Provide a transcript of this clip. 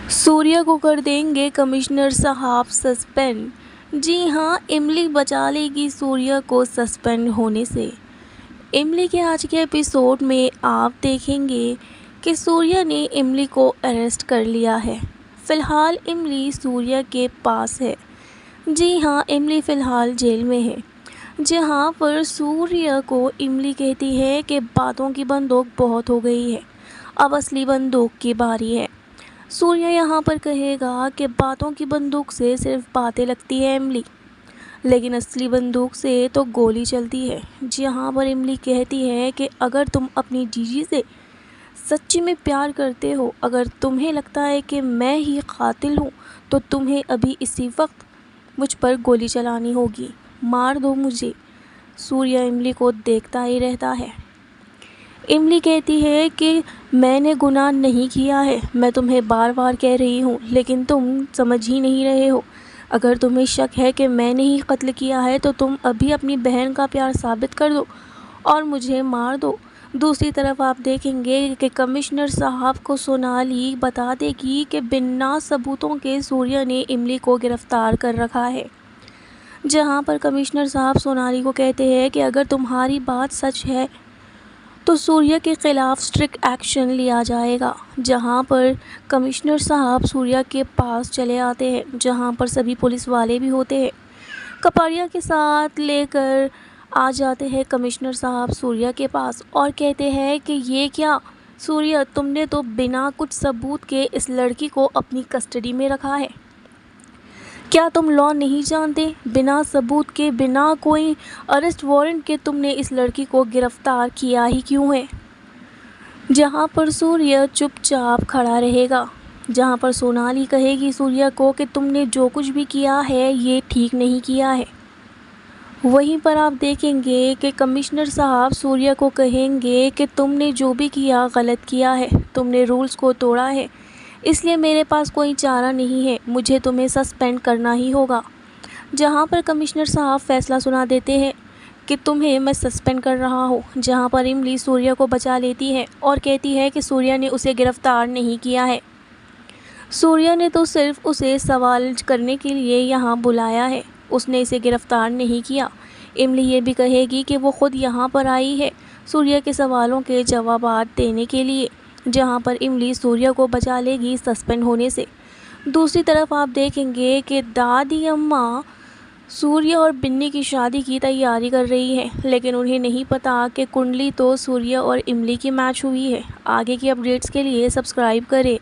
सूर्या को कर देंगे कमिश्नर साहब सस्पेंड। जी हाँ, इमली बचा लेगी सूर्या को सस्पेंड होने से। इमली के आज के एपिसोड में आप देखेंगे कि सूर्या ने इमली को अरेस्ट कर लिया है। फ़िलहाल इमली सूर्या के पास है। जी हाँ, इमली फ़िलहाल जेल में है, जहाँ पर सूर्या को इमली कहती है कि बातों की बंदूक बहुत हो गई है, अब असली बंदूक की बारी है। सूर्या यहाँ पर कहेगा कि बातों की बंदूक से सिर्फ बातें लगती है इमली, लेकिन असली बंदूक से तो गोली चलती है। जहाँ पर इमली कहती है कि अगर तुम अपनी जीजी से सच्ची में प्यार करते हो, अगर तुम्हें लगता है कि मैं ही कातिल हूँ, तो तुम्हें अभी इसी वक्त मुझ पर गोली चलानी होगी, मार दो मुझे। सूर्या इमली को देखता ही रहता है। इमली कहती है कि मैंने गुनाह नहीं किया है, मैं तुम्हें बार बार कह रही हूँ, लेकिन तुम समझ ही नहीं रहे हो। अगर तुम्हें शक है कि मैंने ही कत्ल किया है, तो तुम अभी अपनी बहन का प्यार साबित कर दो और मुझे मार दो। दूसरी तरफ आप देखेंगे कि कमिश्नर साहब को सोनाली बता देगी कि बिना सबूतों के सूर्या ने इमली को गिरफ्तार कर रखा है। जहाँ पर कमिश्नर साहब सोनाली को कहते हैं कि अगर तुम्हारी बात सच है तो सूर्या के ख़िलाफ़ स्ट्रिक्ट एक्शन लिया जाएगा। जहां पर कमिश्नर साहब सूर्या के पास चले आते हैं, जहां पर सभी पुलिस वाले भी होते हैं। कपाड़िया के साथ लेकर आ जाते हैं कमिश्नर साहब सूर्या के पास और कहते हैं कि ये क्या सूर्या, तुमने तो बिना कुछ सबूत के इस लड़की को अपनी कस्टडी में रखा है। क्या तुम लॉ नहीं जानते? बिना सबूत के, बिना कोई अरेस्ट वारंट के तुमने इस लड़की को गिरफ्तार किया ही क्यों है? जहां पर सूर्या चुपचाप खड़ा रहेगा, जहां पर सोनाली कहेगी सूर्या को कि तुमने जो कुछ भी किया है ये ठीक नहीं किया है। वहीं पर आप देखेंगे कि कमिश्नर साहब सूर्या को कहेंगे कि तुमने जो भी किया गलत किया है, तुमने रूल्स को तोड़ा है, इसलिए मेरे पास कोई चारा नहीं है, मुझे तुम्हें सस्पेंड करना ही होगा। जहां पर कमिश्नर साहब फैसला सुना देते हैं कि तुम्हें मैं सस्पेंड कर रहा हूं। जहां पर इमली सूर्या को बचा लेती है और कहती है कि सूर्या ने उसे गिरफ्तार नहीं किया है, सूर्या ने तो सिर्फ उसे सवाल करने के लिए यहाँ बुलाया है, उसने इसे गिरफ्तार नहीं किया। इमली ये भी कहेगी कि वो खुद यहाँ पर आई है सूर्या के सवालों के जवाबात देने के लिए। जहाँ पर इमली सूर्या को बचा लेगी सस्पेंड होने से। दूसरी तरफ आप देखेंगे कि दादी अम्मा सूर्या और बिन्नी की शादी की तैयारी कर रही है, लेकिन उन्हें नहीं पता कि कुंडली तो सूर्या और इमली की मैच हुई है। आगे की अपडेट्स के लिए सब्सक्राइब करें।